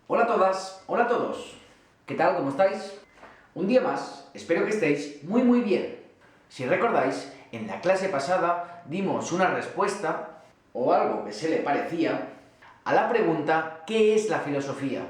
Hola a todas, hola a todos. ¿Qué tal? ¿Cómo estáis? Un día más, espero que estéis muy bien. Si recordáis, en la clase pasada dimos una respuesta, o algo que se le parecía, a la pregunta ¿qué es la filosofía?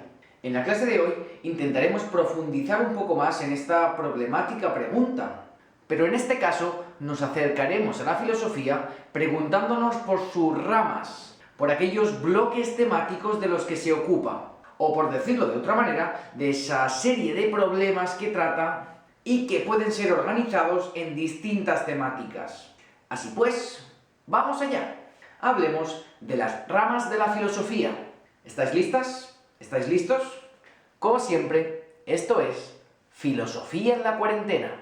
En la clase de hoy intentaremos profundizar un poco más en esta problemática pregunta, pero en este caso nos acercaremos a la filosofía preguntándonos por sus ramas, por aquellos bloques temáticos de los que se ocupa, o por decirlo de otra manera, de esa serie de problemas que trata y que pueden ser organizados en distintas temáticas. Así pues, ¡vamos allá! Hablemos de las ramas de la filosofía. ¿Estáis listas? ¿Estáis listos? Como siempre, esto es Filosofía en la Cuarentena.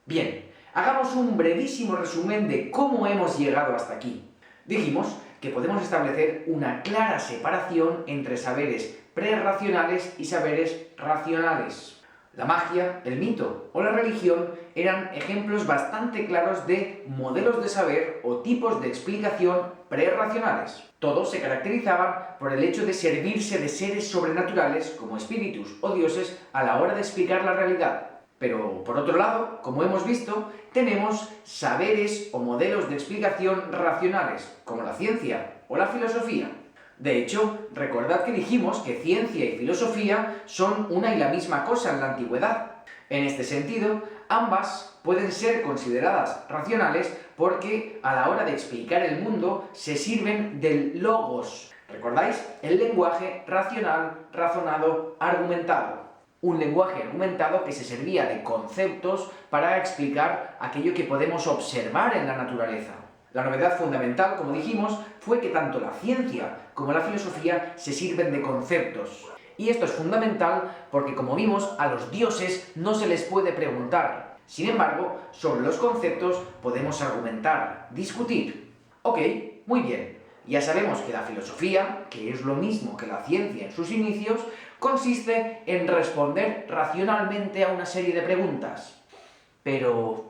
Bien, hagamos un brevísimo resumen de cómo hemos llegado hasta aquí. Dijimos que podemos establecer una clara separación entre saberes prerracionales y saberes racionales. La magia, el mito o la religión eran ejemplos bastante claros de modelos de saber o tipos de explicación prerracionales. Todos se caracterizaban por el hecho de servirse de seres sobrenaturales como espíritus o dioses a la hora de explicar la realidad. Pero, por otro lado, como hemos visto, tenemos saberes o modelos de explicación racionales, como la ciencia o la filosofía. De hecho, recordad que dijimos que ciencia y filosofía son una y la misma cosa en la antigüedad. En este sentido, ambas pueden ser consideradas racionales porque a la hora de explicar el mundo se sirven del logos. ¿Recordáis? El lenguaje racional, razonado, argumentado. Un lenguaje argumentado que se servía de conceptos para explicar aquello que podemos observar en la naturaleza. La novedad fundamental, como dijimos, fue que tanto la ciencia como la filosofía se sirven de conceptos. Y esto es fundamental porque, como vimos, a los dioses no se les puede preguntar. Sin embargo, sobre los conceptos podemos argumentar, discutir. Ok, muy bien. Ya sabemos que la filosofía, que es lo mismo que la ciencia en sus inicios, consiste en responder racionalmente a una serie de preguntas. Pero,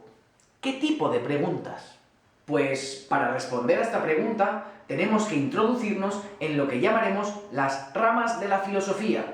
¿qué tipo de preguntas? Pues para responder a esta pregunta tenemos que introducirnos en lo que llamaremos las ramas de la filosofía.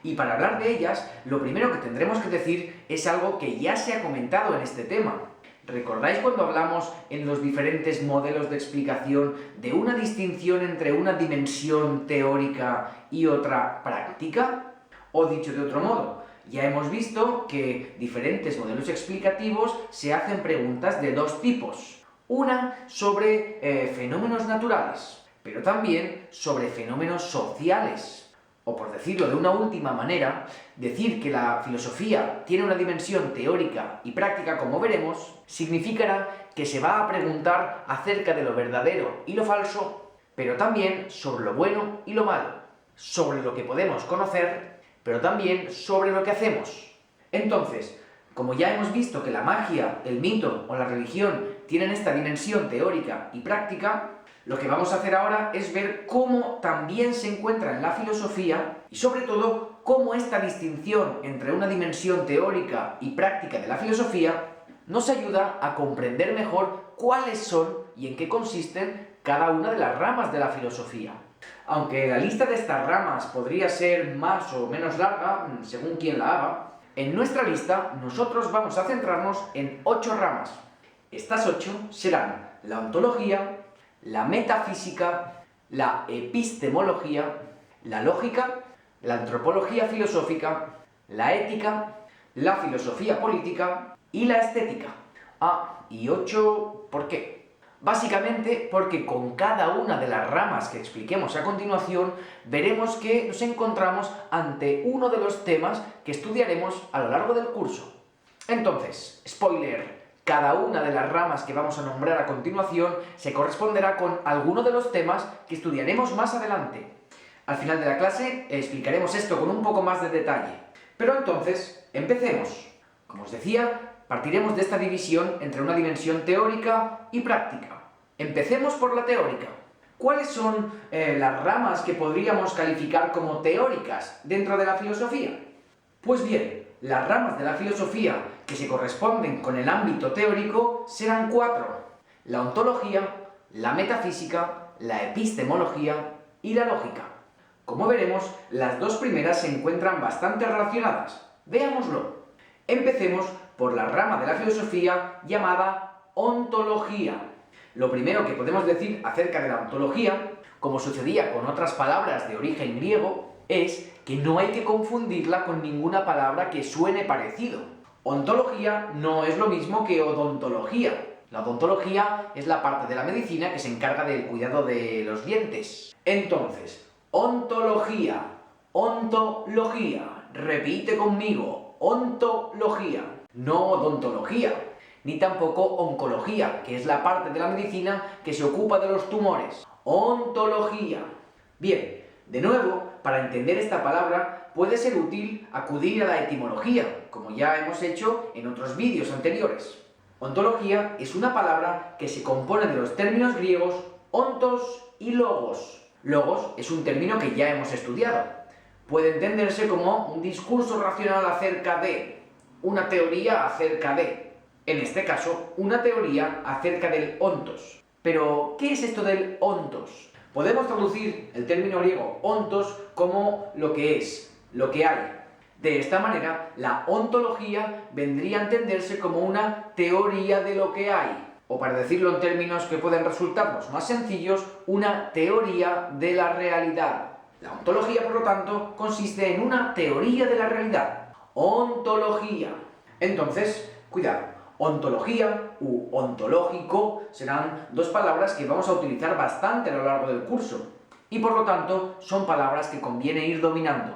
Y para hablar de ellas, lo primero que tendremos que decir es algo que ya se ha comentado en este tema. ¿Recordáis cuando hablamos en los diferentes modelos de explicación de una distinción entre una dimensión teórica y otra práctica? O dicho de otro modo, ya hemos visto que diferentes modelos explicativos se hacen preguntas de dos tipos. Una sobre fenómenos naturales, pero también sobre fenómenos sociales. O por decirlo de una última manera, decir que la filosofía tiene una dimensión teórica y práctica, como veremos, significará que se va a preguntar acerca de lo verdadero y lo falso, pero también sobre lo bueno y lo malo, sobre lo que podemos conocer, pero también sobre lo que hacemos. Entonces, como ya hemos visto que la magia, el mito o la religión tienen esta dimensión teórica y práctica, lo que vamos a hacer ahora es ver cómo también se encuentra en la filosofía y sobre todo cómo esta distinción entre una dimensión teórica y práctica de la filosofía nos ayuda a comprender mejor cuáles son y en qué consisten cada una de las ramas de la filosofía. Aunque la lista de estas ramas podría ser más o menos larga, según quien la haga, en nuestra lista nosotros vamos a centrarnos en 8 ramas. Estas 8 serán la ontología, la metafísica, la epistemología, la lógica, la antropología filosófica, la ética, la filosofía política y la estética. Ah, y 8, ¿por qué? Básicamente porque con cada una de las ramas que expliquemos a continuación, veremos que nos encontramos ante uno de los temas que estudiaremos a lo largo del curso. Entonces, spoiler, cada una de las ramas que vamos a nombrar a continuación se corresponderá con alguno de los temas que estudiaremos más adelante. Al final de la clase explicaremos esto con un poco más de detalle. Pero entonces, empecemos. Como os decía, partiremos de esta división entre una dimensión teórica y práctica. Empecemos por la teórica. ¿Cuáles son las ramas que podríamos calificar como teóricas dentro de la filosofía? Pues bien, las ramas de la filosofía que se corresponden con el ámbito teórico serán 4. La ontología, la metafísica, la epistemología y la lógica. Como veremos, las dos primeras se encuentran bastante relacionadas. Veámoslo. Empecemos por la rama de la filosofía llamada ontología. Lo primero que podemos decir acerca de la ontología, como sucedía con otras palabras de origen griego, es que no hay que confundirla con ninguna palabra que suene parecido. Ontología no es lo mismo que odontología. La odontología es la parte de la medicina que se encarga del cuidado de los dientes. Entonces, ontología, ontología, repite conmigo, ontología, no odontología, ni tampoco oncología, que es la parte de la medicina que se ocupa de los tumores. Ontología. Bien, de nuevo, para entender esta palabra puede ser útil acudir a la etimología, como ya hemos hecho en otros vídeos anteriores. Ontología es una palabra que se compone de los términos griegos ontos y logos. Logos es un término que ya hemos estudiado. Puede entenderse como un discurso racional acerca de, una teoría acerca de, en este caso, una teoría acerca del ontos. Pero, ¿qué es esto del ontos? Podemos traducir el término griego ontos como lo que es, lo que hay. De esta manera, la ontología vendría a entenderse como una teoría de lo que hay, o para decirlo en términos que pueden resultarnos más sencillos, una teoría de la realidad. La ontología, por lo tanto, consiste en una teoría de la realidad. Ontología. Entonces, cuidado, ontología u ontológico serán dos palabras que vamos a utilizar bastante a lo largo del curso, y por lo tanto son palabras que conviene ir dominando.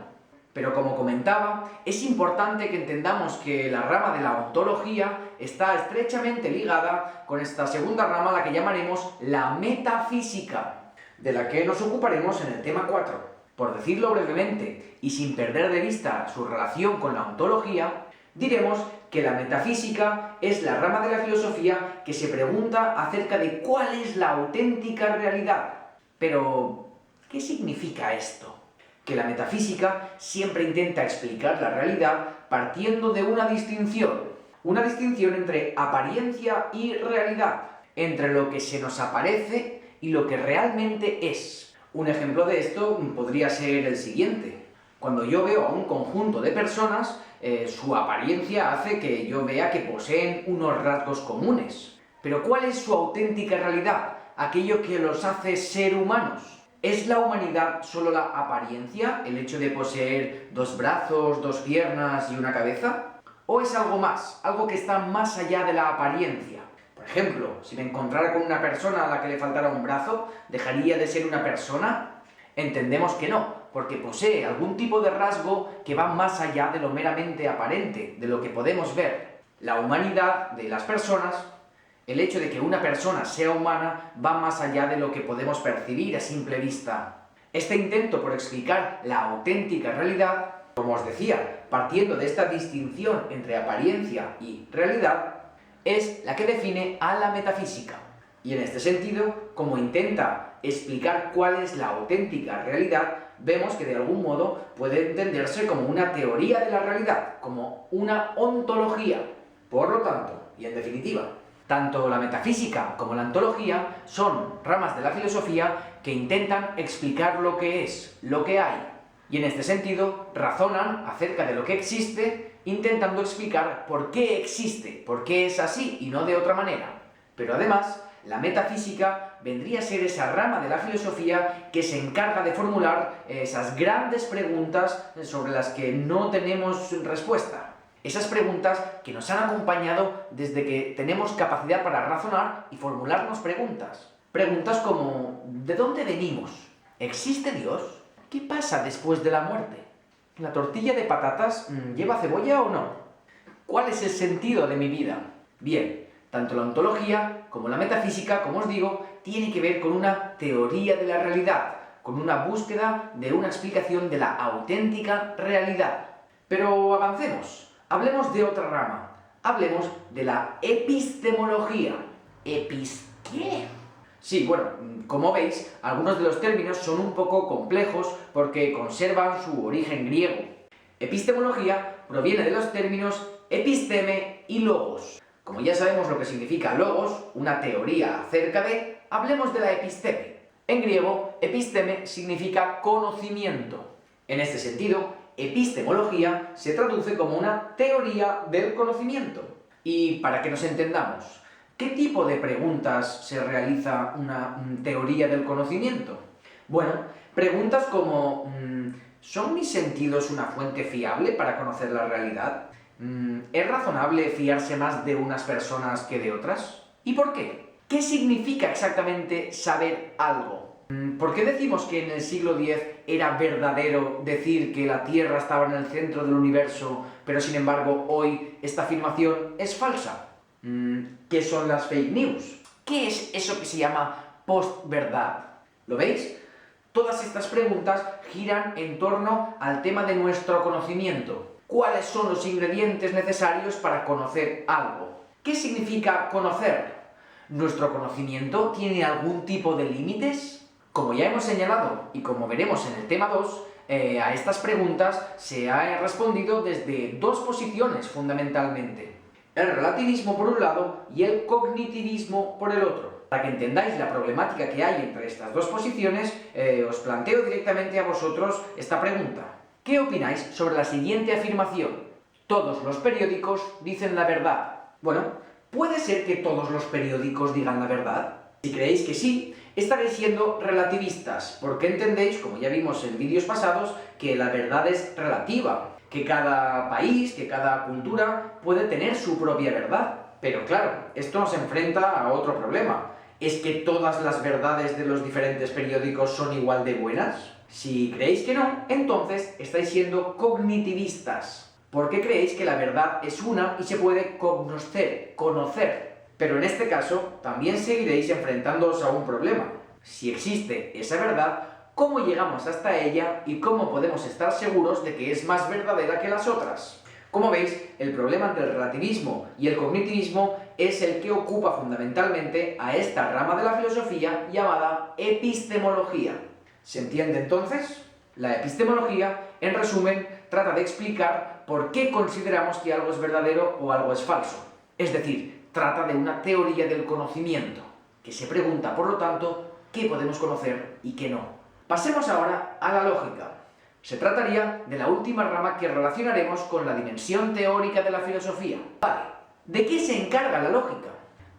Pero como comentaba, es importante que entendamos que la rama de la ontología está estrechamente ligada con esta segunda rama, la que llamaremos la metafísica, de la que nos ocuparemos en el tema 4. Por decirlo brevemente, y sin perder de vista su relación con la ontología, diremos que la metafísica es la rama de la filosofía que se pregunta acerca de cuál es la auténtica realidad. Pero, ¿qué significa esto? Que la metafísica siempre intenta explicar la realidad partiendo de una distinción entre apariencia y realidad, entre lo que se nos aparece y lo que realmente es. Un ejemplo de esto podría ser el siguiente. Cuando yo veo a un conjunto de personas, su apariencia hace que yo vea que poseen unos rasgos comunes. Pero ¿cuál es su auténtica realidad? Aquello que los hace ser humanos. ¿Es la humanidad solo la apariencia, el hecho de poseer dos brazos, dos piernas y una cabeza? ¿O es algo más, algo que está más allá de la apariencia? Por ejemplo, si me encontrara con una persona a la que le faltara un brazo, ¿dejaría de ser una persona? Entendemos que no, porque posee algún tipo de rasgo que va más allá de lo meramente aparente, de lo que podemos ver. La humanidad de las personas, el hecho de que una persona sea humana, va más allá de lo que podemos percibir a simple vista. Este intento por explicar la auténtica realidad, como os decía, partiendo de esta distinción entre apariencia y realidad, es la que define a la metafísica. Y en este sentido, como intenta explicar cuál es la auténtica realidad, vemos que de algún modo puede entenderse como una teoría de la realidad, como una ontología. Por lo tanto, y en definitiva, tanto la metafísica como la ontología son ramas de la filosofía que intentan explicar lo que es, lo que hay. Y en este sentido, razonan acerca de lo que existe, intentando explicar por qué existe, por qué es así y no de otra manera. Pero además, la metafísica vendría a ser esa rama de la filosofía que se encarga de formular esas grandes preguntas sobre las que no tenemos respuesta. Esas preguntas que nos han acompañado desde que tenemos capacidad para razonar y formularnos preguntas. Preguntas como, ¿de dónde venimos? ¿Existe Dios? ¿Qué pasa después de la muerte? ¿La tortilla de patatas lleva cebolla o no? ¿Cuál es el sentido de mi vida? Bien, tanto la ontología como la metafísica, como os digo, tiene que ver con una teoría de la realidad, con una búsqueda de una explicación de la auténtica realidad. Pero avancemos. Hablemos de otra rama. Hablemos de la epistemología. ¿Qué? Sí, bueno, como veis, algunos de los términos son un poco complejos porque conservan su origen griego. Epistemología proviene de los términos episteme y logos. Como ya sabemos lo que significa logos, una teoría acerca de, hablemos de la episteme. En griego, episteme significa conocimiento. En este sentido, epistemología se traduce como una teoría del conocimiento. Y para que nos entendamos, ¿qué tipo de preguntas se realiza una teoría del conocimiento? Bueno, preguntas como ¿son mis sentidos una fuente fiable para conocer la realidad? ¿Es razonable fiarse más de unas personas que de otras? ¿Y por qué? ¿Qué significa exactamente saber algo? ¿Por qué decimos que en el siglo X era verdadero decir que la Tierra estaba en el centro del universo, pero sin embargo hoy esta afirmación es falsa? ¿Qué son las fake news? ¿Qué es eso que se llama postverdad? ¿Lo veis? Todas estas preguntas giran en torno al tema de nuestro conocimiento. ¿Cuáles son los ingredientes necesarios para conocer algo? ¿Qué significa conocer? ¿Nuestro conocimiento tiene algún tipo de límites? Como ya hemos señalado, y como veremos en el tema 2, a estas preguntas se ha respondido desde dos posiciones fundamentalmente. El relativismo por un lado y el cognitivismo por el otro. Para que entendáis la problemática que hay entre estas dos posiciones, os planteo directamente a vosotros esta pregunta. ¿Qué opináis sobre la siguiente afirmación? Todos los periódicos dicen la verdad. Bueno, ¿puede ser que todos los periódicos digan la verdad? Si creéis que sí, estaréis siendo relativistas, porque entendéis, como ya vimos en vídeos pasados, que la verdad es relativa, que cada país, que cada cultura puede tener su propia verdad. Pero claro, esto nos enfrenta a otro problema. ¿Es que todas las verdades de los diferentes periódicos son igual de buenas? Si creéis que no, entonces estáis siendo cognitivistas, porque creéis que la verdad es una y se puede conocer. Pero en este caso, también seguiréis enfrentándoos a un problema. Si existe esa verdad, ¿cómo llegamos hasta ella y cómo podemos estar seguros de que es más verdadera que las otras? Como veis, el problema entre el relativismo y el cognitivismo es el que ocupa fundamentalmente a esta rama de la filosofía llamada epistemología. ¿Se entiende entonces? La epistemología, en resumen, trata de explicar por qué consideramos que algo es verdadero o algo es falso. Es decir, trata de una teoría del conocimiento, que se pregunta, por lo tanto, qué podemos conocer y qué no. Pasemos ahora a la lógica. Se trataría de la última rama que relacionaremos con la dimensión teórica de la filosofía. Vale, ¿de qué se encarga la lógica?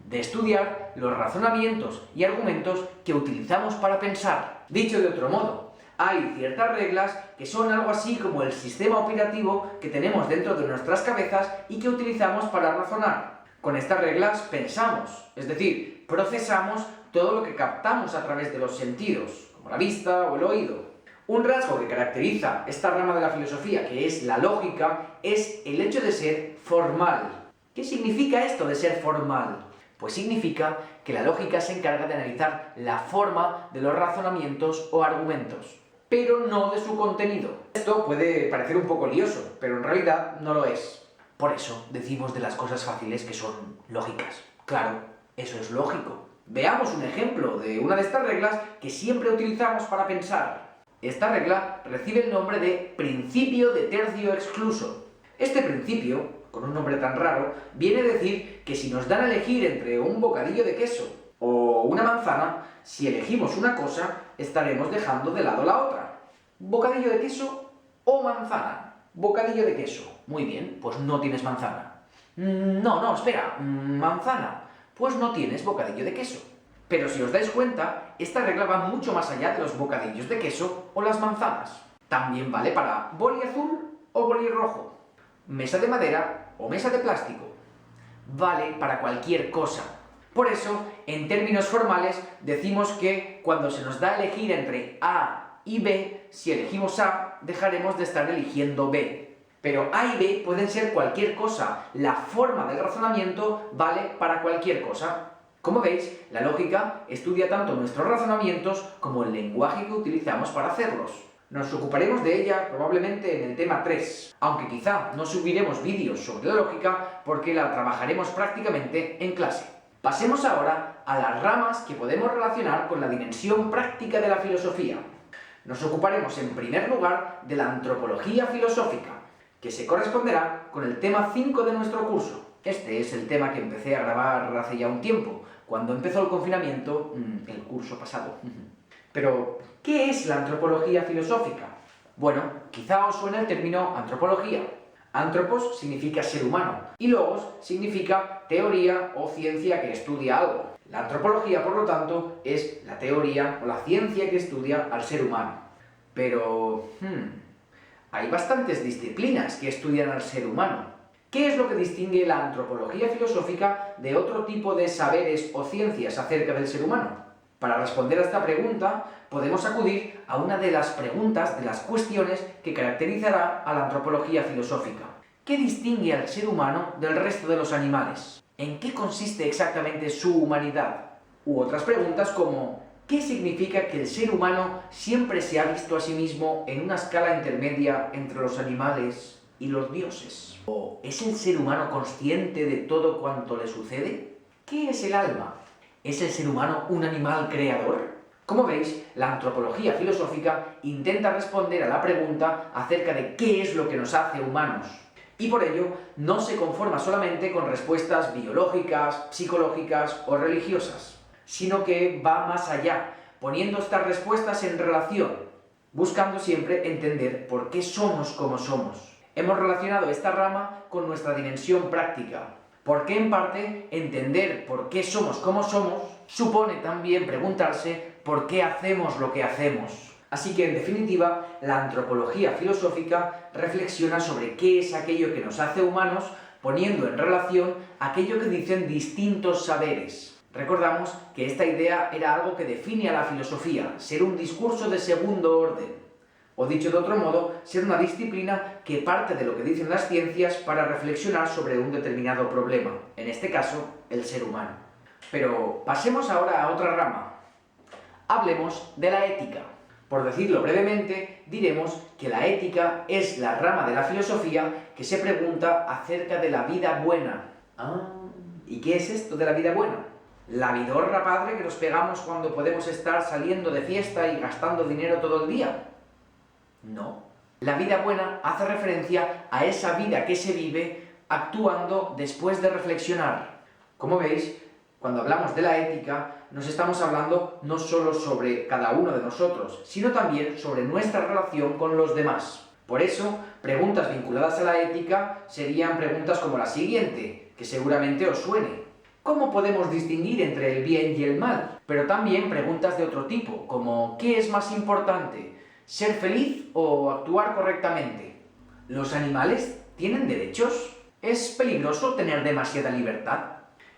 De estudiar los razonamientos y argumentos que utilizamos para pensar. Dicho de otro modo, hay ciertas reglas que son algo así como el sistema operativo que tenemos dentro de nuestras cabezas y que utilizamos para razonar. Con estas reglas pensamos, es decir, procesamos todo lo que captamos a través de los sentidos, como la vista o el oído. Un rasgo que caracteriza esta rama de la filosofía, que es la lógica, es el hecho de ser formal. ¿Qué significa esto de ser formal? Pues significa que la lógica se encarga de analizar la forma de los razonamientos o argumentos, pero no de su contenido. Esto puede parecer un poco lioso, pero en realidad no lo es. Por eso decimos de las cosas fáciles que son lógicas. Claro, eso es lógico. Veamos un ejemplo de una de estas reglas que siempre utilizamos para pensar. Esta regla recibe el nombre de principio de tercio excluso. Este principio, con un nombre tan raro, viene a decir que si nos dan a elegir entre un bocadillo de queso o una manzana, si elegimos una cosa, estaremos dejando de lado la otra. ¿Bocadillo de queso o manzana? Bocadillo de queso. Muy bien, pues no tienes manzana. No, espera, manzana. Pues no tienes bocadillo de queso. Pero si os dais cuenta, esta regla va mucho más allá de los bocadillos de queso o las manzanas. También vale para boli azul o boli rojo, mesa de madera o mesa de plástico. Vale para cualquier cosa. Por eso, en términos formales, decimos que cuando se nos da a elegir entre A y B, si elegimos A, dejaremos de estar eligiendo B. Pero A y B pueden ser cualquier cosa. La forma del razonamiento vale para cualquier cosa. Como veis, la lógica estudia tanto nuestros razonamientos como el lenguaje que utilizamos para hacerlos. Nos ocuparemos de ella probablemente en el tema 3, aunque quizá no subiremos vídeos sobre la lógica porque la trabajaremos prácticamente en clase. Pasemos ahora a las ramas que podemos relacionar con la dimensión práctica de la filosofía. Nos ocuparemos en primer lugar de la antropología filosófica, que se corresponderá con el tema 5 de nuestro curso. Este es el tema que empecé a grabar hace ya un tiempo, cuando empezó el confinamiento, el curso pasado. Pero, ¿qué es la antropología filosófica? Bueno, quizá os suene el término antropología. Antropos significa ser humano y logos significa teoría o ciencia que estudia algo. La antropología, por lo tanto, es la teoría o la ciencia que estudia al ser humano. Pero, hay bastantes disciplinas que estudian al ser humano. ¿Qué es lo que distingue la antropología filosófica de otro tipo de saberes o ciencias acerca del ser humano? Para responder a esta pregunta, podemos acudir a una de las preguntas, de las cuestiones que caracterizará a la antropología filosófica. ¿Qué distingue al ser humano del resto de los animales? ¿En qué consiste exactamente su humanidad? U otras preguntas como, ¿qué significa que el ser humano siempre se ha visto a sí mismo en una escala intermedia entre los animales y los dioses? ¿O es el ser humano consciente de todo cuanto le sucede? ¿Qué es el alma? ¿Es el ser humano un animal creador? Como veis, la antropología filosófica intenta responder a la pregunta acerca de qué es lo que nos hace humanos. Y por ello, no se conforma solamente con respuestas biológicas, psicológicas o religiosas, sino que va más allá, poniendo estas respuestas en relación, buscando siempre entender por qué somos como somos. Hemos relacionado esta rama con nuestra dimensión práctica, porque en parte entender por qué somos como somos supone también preguntarse por qué hacemos lo que hacemos. Así que, en definitiva, la antropología filosófica reflexiona sobre qué es aquello que nos hace humanos, poniendo en relación aquello que dicen distintos saberes. Recordamos que esta idea era algo que define a la filosofía, ser un discurso de segundo orden. O dicho de otro modo, ser una disciplina que parte de lo que dicen las ciencias para reflexionar sobre un determinado problema, en este caso, el ser humano. Pero pasemos ahora a otra rama. Hablemos de la ética. Por decirlo brevemente, diremos que la ética es la rama de la filosofía que se pregunta acerca de la vida buena. ¿Y qué es esto de la vida buena? ¿La vidorra padre que nos pegamos cuando podemos estar saliendo de fiesta y gastando dinero todo el día? No. La vida buena hace referencia a esa vida que se vive actuando después de reflexionar. Como veis, cuando hablamos de la ética, nos estamos hablando no solo sobre cada uno de nosotros, sino también sobre nuestra relación con los demás. Por eso, preguntas vinculadas a la ética serían preguntas como la siguiente, que seguramente os suene. ¿Cómo podemos distinguir entre el bien y el mal? Pero también preguntas de otro tipo, como ¿qué es más importante? ¿Ser feliz o actuar correctamente? ¿Los animales tienen derechos? ¿Es peligroso tener demasiada libertad?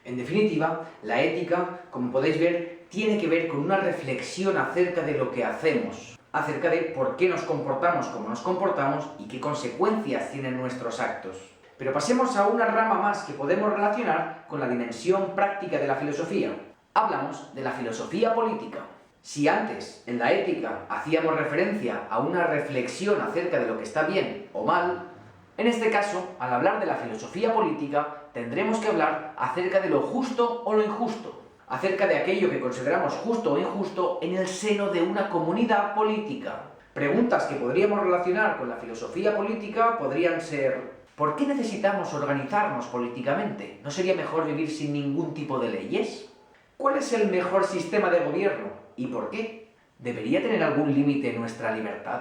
En definitiva, la ética, como podéis ver, tiene que ver con una reflexión acerca de lo que hacemos, acerca de por qué nos comportamos como nos comportamos y qué consecuencias tienen nuestros actos. Pero pasemos a una rama más que podemos relacionar con la dimensión práctica de la filosofía. Hablamos de la filosofía política. Si antes, en la ética, hacíamos referencia a una reflexión acerca de lo que está bien o mal, en este caso, al hablar de la filosofía política, tendremos que hablar acerca de lo justo o lo injusto, acerca de aquello que consideramos justo o injusto en el seno de una comunidad política. Preguntas que podríamos relacionar con la filosofía política podrían ser: ¿por qué necesitamos organizarnos políticamente? ¿No sería mejor vivir sin ningún tipo de leyes? ¿Cuál es el mejor sistema de gobierno? ¿Y por qué? ¿Debería tener algún límite nuestra libertad?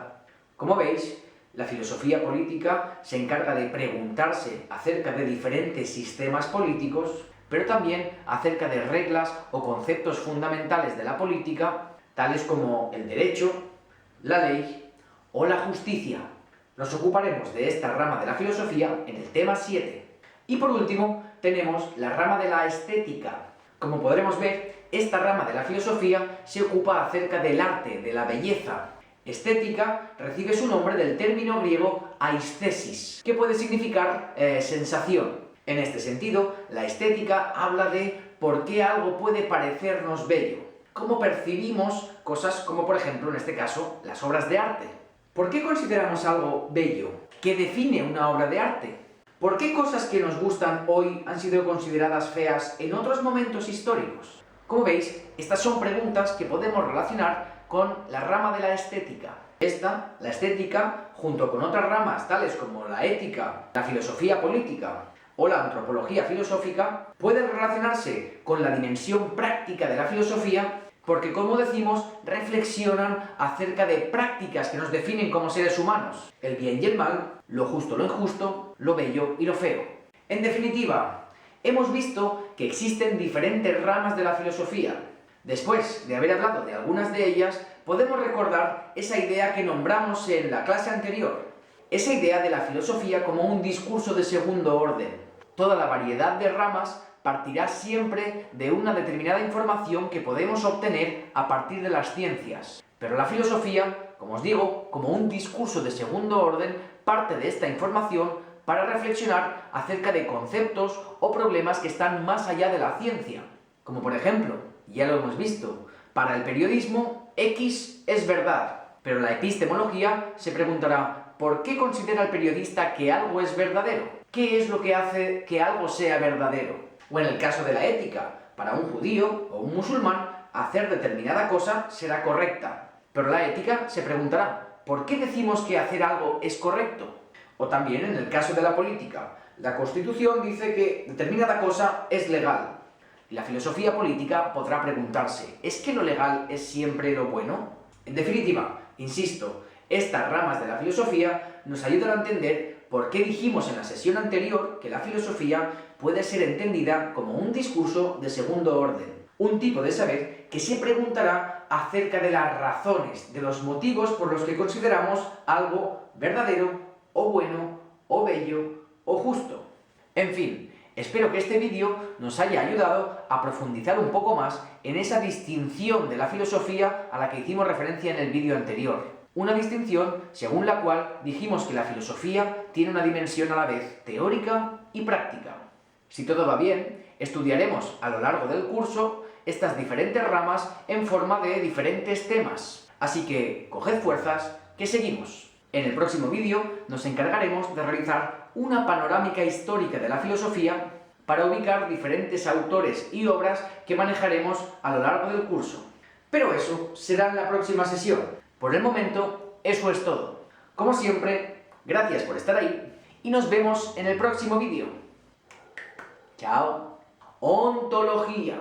Como veis, la filosofía política se encarga de preguntarse acerca de diferentes sistemas políticos, pero también acerca de reglas o conceptos fundamentales de la política, tales como el derecho, la ley o la justicia. Nos ocuparemos de esta rama de la filosofía en el tema 7. Y por último, tenemos la rama de la estética. Como podremos ver, esta rama de la filosofía se ocupa acerca del arte, de la belleza. Estética recibe su nombre del término griego aesthesis, que puede significar sensación. En este sentido, la estética habla de por qué algo puede parecernos bello, cómo percibimos cosas como, por ejemplo, en este caso, las obras de arte. ¿Por qué consideramos algo bello? ¿Qué define una obra de arte? ¿Por qué cosas que nos gustan hoy han sido consideradas feas en otros momentos históricos? Como veis, estas son preguntas que podemos relacionar con la rama de la estética. La estética, junto con otras ramas tales como la ética, la filosofía política o la antropología filosófica, pueden relacionarse con la dimensión práctica de la filosofía porque, como decimos, reflexionan acerca de prácticas que nos definen como seres humanos: el bien y el mal, lo justo, lo injusto, lo bello y lo feo. En definitiva, hemos visto que existen diferentes ramas de la filosofía. Después de haber hablado de algunas de ellas, podemos recordar esa idea que nombramos en la clase anterior, esa idea de la filosofía como un discurso de segundo orden. Toda la variedad de ramas partirá siempre de una determinada información que podemos obtener a partir de las ciencias. Pero la filosofía, como os digo, como un discurso de segundo orden, parte de esta información para reflexionar acerca de conceptos o problemas que están más allá de la ciencia. Como por ejemplo, ya lo hemos visto, para el periodismo, X es verdad, pero la epistemología se preguntará: ¿por qué considera el periodista que algo es verdadero? ¿Qué es lo que hace que algo sea verdadero? O en el caso de la ética, para un judío o un musulmán, hacer determinada cosa será correcta, pero la ética se preguntará: ¿por qué decimos que hacer algo es correcto? O también en el caso de la política, la Constitución dice que determinada cosa es legal. Y la filosofía política podrá preguntarse: ¿es que lo legal es siempre lo bueno? En definitiva, insisto, estas ramas de la filosofía nos ayudan a entender por qué dijimos en la sesión anterior que la filosofía puede ser entendida como un discurso de segundo orden, un tipo de saber que se preguntará acerca de las razones, de los motivos por los que consideramos algo verdadero, o bueno, o bello, o justo. En fin, espero que este vídeo nos haya ayudado a profundizar un poco más en esa distinción de la filosofía a la que hicimos referencia en el vídeo anterior. Una distinción según la cual dijimos que la filosofía tiene una dimensión a la vez teórica y práctica. Si todo va bien, estudiaremos a lo largo del curso estas diferentes ramas en forma de diferentes temas. Así que coged fuerzas, que seguimos. En el próximo vídeo nos encargaremos de realizar una panorámica histórica de la filosofía para ubicar diferentes autores y obras que manejaremos a lo largo del curso. Pero eso será en la próxima sesión. Por el momento, eso es todo. Como siempre, gracias por estar ahí y nos vemos en el próximo vídeo. ¡Chao! Ontología.